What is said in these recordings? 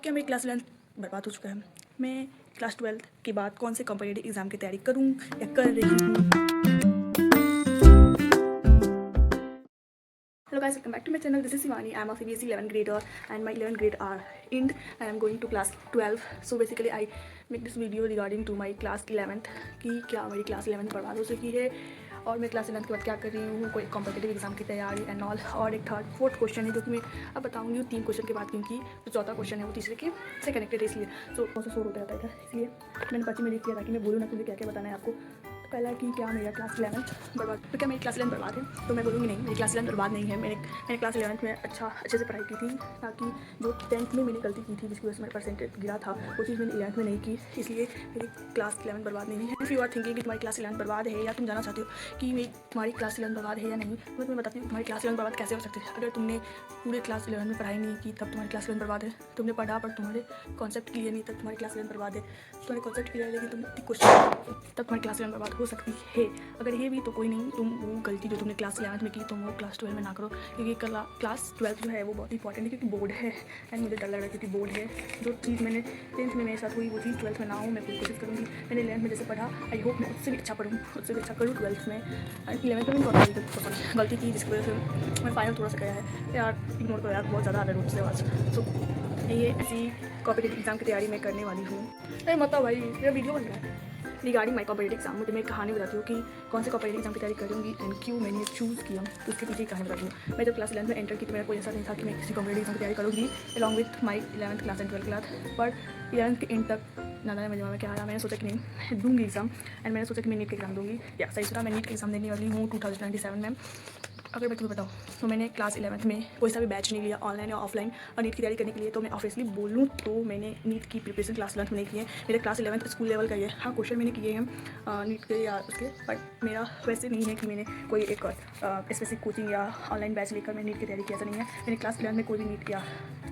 क्या मेरी क्लास 11 बर्बाद हो चुका है? मैं क्लास 12 के बाद कौन से कॉम्पिटिटिव एग्ज़ाम की तैयारी करूँ या कर रही हूँ? Hello guys, welcome back to my channel. This is Shivani. I am a CBSE 11th grader and my 11th grade are end and I am going to class 12. So basically I make this video regarding to my class 11th कि क्या मेरी class 11th बर्बाद हो चुकी है और मैं class 11th के बाद क्या कर रही हूँ, कोई कॉम्पिटिटिव एग्जाम की तैयारी एंड ऑल। और एक थर्ड फोर्थ क्वेश्चन है जो कि मैं अब बताऊँगी 3 क्वेश्चन के बाद, क्योंकि जो चौथा क्वेश्चन है वो तीसरे के से कनेक्टेड है, इसलिए बहुत सा शोर होता रहता है, इसलिए मैंने पर्ची में लिख दिया था कि मैं बोलूँ ना मुझे क्या क्या बताना है आपको। पहला कि क्या मेरा क्लास 11th बर्बाद, तो क्या मेरी क्लास 11th बर्बाद है? तो मैं बोलूँगी नहीं, मेरी क्लास 11th बर्बाद नहीं है। मैंने क्लास 11th में अच्छे से पढ़ाई की थी, ताकि जो 10th में मैंने गलती की थी जिसकी वजह से मेरा परसेंटेज गिरा था, वो चीज़ मैंने 11th में नहीं की, इसलिए मेरी क्लास 11th बर्बाद नहीं है। इफ़ यू आर थिंकिंग कि तुम्हारी क्लास 11th बर्बाद है या तुम जानना चाहते हो कि मेरी तुम्हारी क्लास 11th बर्बाद है या नहीं, तो मैं तुम्हें बताती हूँ तुम्हारी क्लास 11th बर्बाद कैसे हो सकती है। अगर तुमने पूरे क्लास 11 में पढ़ाई नहीं की तब तुम्हारी क्लास 11th बर्बाद है। तुमने पढ़ा पर तुम्हारे कॉन्सेप्ट क्लियर नहीं तब तुम्हारी क्लास 11th बर्बाद है। तुम्हारे कॉन्सेप्ट क्लियर है लेकिन तुम क्वेश्चन तब तुम्हारी क्लास 11th बर्बाद हो सकती है। अगर ये भी तो कोई नहीं, तुम वो गलती जो तुमने क्लास 11th में की तुम वो क्लास 12 में ना करो, क्योंकि क्लास 12 जो है वो बहुत इंपॉर्टेंट है, क्योंकि बोर्ड है एंड मुझे डर लग रहा है क्योंकि बोर्ड है। जो चीज़ मैंने 10th में मेरे साथ हुई वो चीज़ 12th में ना हो, मैं पूरी कोशिश करूँगी। मैंने 11th में जैसे पढ़ा, आई होप मैं उससे भी अच्छा पढ़ूँ, उससे भी अच्छा करूँ 12th में। एंड 11th में भी गलती की जिसकी वजह से मैं फाइनल थोड़ा सा गया है यार, इग्नोर करो यार, बहुत ज़्यादा आ रहा है रूप से आवाज़। सो ये ऐसी कॉम्पिटिटिव एग्ज़ाम की तैयारी मैं करने वाली हूँ। अरे मतलब भाई मेरा वीडियो बन रहा है रिगार्डिंग माई कॉम्पिटिटिव एग्जाम। मुझे मैं कहानी बताती हूँ कि कौन से कॉम्पिटिटिव एग्जाम की तैयारी करूँगी एंड क्यों मैंने चूज़ किया, तो उसके पीछे कहानी बताती हूँ। मैं जब क्लास 11 में एंटर की तो मेरा कोई ऐसा नहीं था कि मैं किसी कॉम्पिटिटिव एग्जाम की तैयारी करूँगी along with my 11th class and 12th class. पर 11th के एंड तक ना मेरे दिमाग में क्या आया, मैंने सोचा कि नहीं दूँगी एग्जाम, एंड मैंने सोचा कि मैं नीट का एग्जाम दूँगी। या सही सुना, मैं नीट का एग्जाम देने वाली हूँ 2097 में। अगर मैं तुम्हें बताऊँ तो मैंने क्लास 11th में कोई सा भी बैच नहीं लिया ऑनलाइन या ऑफलाइन और नीट की तैयारी करने के लिए। तो मैं ऑब्वियसली बोलूँ तो मैंने नीट की प्रिपरेशन क्लास 11th में नहीं की है, मेरे क्लास 11th स्कूल लेवल का ही है। हाँ, क्वेश्चन मैंने किए हैं नीट के या उसके, बट मेरा वैसे नहीं है कि मैंने कोई एक स्पेसिफिक कोचिंग या ऑनलाइन बैच लेकर मैं नीट की तैयारी की, ऐसा नहीं है। मैंने क्लास 11th में कोई भी नीट किया,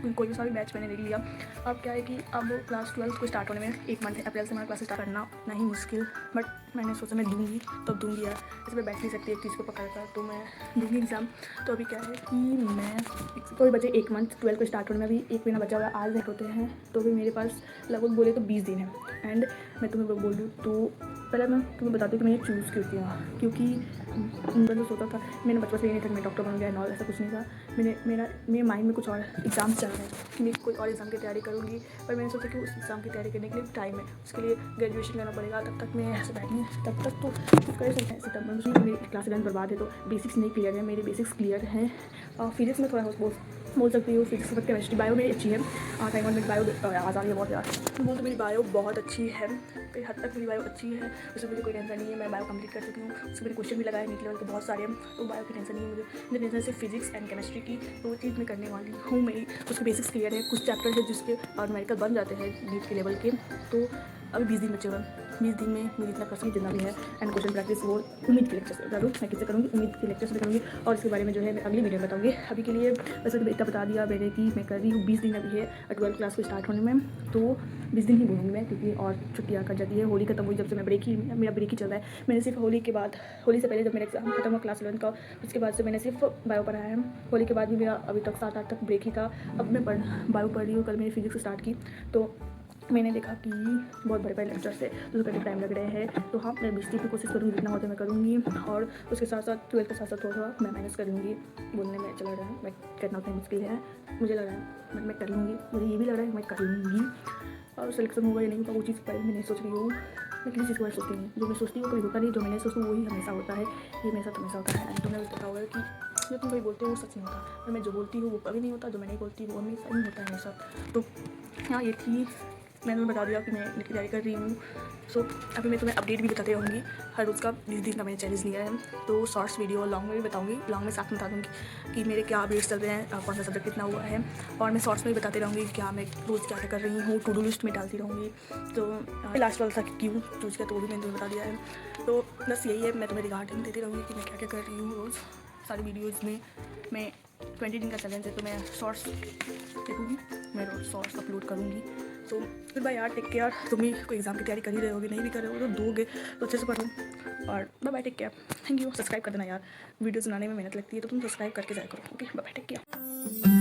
कोई भी सा भी बैच मैंने नहीं लिया। अब क्या है कि अब क्लास 12 को स्टार्ट होने में 1 मंथ है, अप्रैल से हमारा क्लास स्टार्ट करना नहीं मुश्किल, बट मैंने सोचा मैं दूँगी तब दूँगी यार, जैसे मैं बैठ नहीं सकती एक चीज़ को पकड़ कर, तो मैं दूँगी एग्ज़ाम। तो अभी क्या है कि मैं कोई बचे 1 मंथ 12 को स्टार्ट होने में, अभी 1 महीना बचा हुआ है, आज लेट होते हैं, तो अभी मेरे पास लगभग बोले तो 20 दिन है। एंड मैं तुम्हें बोलूँ तो पहले मैं तुम्हें बताती हूँ कि मैंने चूज़ क्यों किया, क्योंकि मैंने सोचा था, मैंने बचपन से ये नहीं था कि मैं डॉक्टर बन गया नॉल, ऐसा कुछ नहीं था। मेरे माइंड में कुछ और एग्ज़ाम चल रहे हैं कि मैं कोई और एग्ज़ाम की तैयारी करूँगी, पर मैंने सोचा कि उस एग्ज़ाम की तैयारी करने के लिए टाइम है, उसके लिए ग्रेजुएशन करना पड़ेगा, तब तक मैं ऐसे बैठनी, तब तक तो कर सकते हैं। तब मुझे मेरी क्लास 11 बर्बाद है, तो बेसिक्स नहीं क्लियर है, मेरे बेसिक्स क्लियर हैं। फिजिक्स में थोड़ा बोल सकती हूँ, फिजिक्स में केमिस्ट्री, बायो मेरी अच्छी है। टाइम और मेरी बायो आ रही है बहुत यार, तो मेरी बायो बहुत अच्छी है, कई हद तक मेरी बायो अच्छी है, उसमें मुझे कोई टेंशन नहीं है। मैं बायो कंप्लीट कर चुकी हूँ, उसमें मैंने क्वेश्चन भी लगाए नीट लेवल के बहुत सारे हैं, तो बायो की टेंशन नहीं है मुझे टेंशन सिर्फ फिजिक्स एंड केमिस्ट्री की, तो वो चीज़ मैं करने वाली हूँ। मेरी उसके बेसिक्स क्लियर है, कुछ चैप्टर है जिसके न्यूमेरिकल बन जाते हैं नीट के लेवल के। तो अभी 20 दिन बचे हुए हैं, 20 दिन में मेरी इतना पर्सेंट जितना भी है एंड क्वेश्चन प्रैक्टिस वो उम्मीद के लेक्चर से करूँ, मैं किससे करूँगी, उम्मीद के लेक्चर से करूँगी, और इसके बारे में जो है मैं अगली वीडियो में बताऊँगी। अभी के लिए वैसे तो इतना बता दिया मैंने कि मैं कर रही हूँ, 20 दिन अभी है 12th क्लास को स्टार्ट होने में, तो 20 दिन ही बोलूँगी मैं, क्योंकि और छुट्टियाँ कर जाती है। होली खत्म हुई जब से मेरा ब्रेक ही चल रहा है। मैंने सिर्फ होली से पहले जब मेरा एग्जाम खत्म हुआ क्लास 11 का, उसके बाद से मैंने सिर्फ बायो पढ़ा है। होली के बाद भी मेरा अभी तक 7-8 तक ब्रेक ही था। अब मैं बायो पढ़ रही हूँ, कल मैंने फिजिक्स स्टार्ट की, तो मैंने देखा कि बहुत बड़े लेक्चर से तो करने टाइम लग रहे हैं, तो हाँ मैं 20 दिन की कोशिश करूँगी, जितना होता मैं करूँगी, और उसके साथ साथ 12 के साथ साथ थोड़ा मैं मैनेज करूँगी। बोलने में चला रहा है, मैं करना उतना मुश्किल है, मुझे लग रहा है बट मैं कर लूँगी, मुझे ये भी लग रहा है मैं कर लूँगी। और सिलेक्शन होगा या नहीं होगा वो चीज़ पर मैं नहीं सोच रही हूँ, मैं किसी चीज़ को सोचती नहीं, जो मैं सोचती हूँ कभी होता नहीं, जो मैं नहीं सोचती वही हमेशा होता है, ये मेरे साथ हमेशा होता है। एंड तुम्हें पता होगा कि जो तुम कोई बोलते हो वो सच नहीं होता, और मैं जो बोलती हूँ वो कभी नहीं होता, जो मैं नहीं बोलती वो हमेशा ही होता है मेरे साथ। तो हाँ ये थी, मैंने तुम्हें बता दिया कि मैं नीट की तैयारी कर रही हूँ। सो अभी मैं तुम्हें अपडेट भी बताती रहूँगी हर रोज़ का, 20 दिन का मैंने चैलेंज लिया है, तो शॉर्ट्स वीडियो लॉन्ग में भी बताऊँगी, लॉन्ग में साथ में बता दूँगी कि मेरे क्या अपडेट्स चल रहे हैं, कौन सा सब्जेक्ट कितना हुआ है, और मैं शॉर्ट्स में भी बताती रहूँगी क्या मैं रोज़ क्या क्या कर रही हूँ, टू डू लिस्ट में डालती रहूँगी। तो लास्ट वाला था कि क्यों चूज़ किया, तो वो भी मैंने तुम्हें बता दिया है। तो बस यही है, मैं तुम्हें रिगार्डिंग देती रहूँगी कि मैं क्या क्या कर रही हूँ रोज़ सारी वीडियोज़ में। मैं 20 दिन का चैलेंज है, तो मैं शॉर्ट्स देखूँगी, मैं रोज़ शॉर्ट्स अपलोड करूँगी। तो फिर भाई यार टेक केयर, तुम भी कोई एग्जाम की तैयारी कर ही रहे होगे, नहीं भी कर रहे हो तो दोगे तो अच्छे से पढ़ो, और bye take care, thank you. Subscribe कर देना यार, वीडियोज़ बनाने में मेहनत लगती है, तो तुम सब्सक्राइब करके जाया करो। Okay bye take care.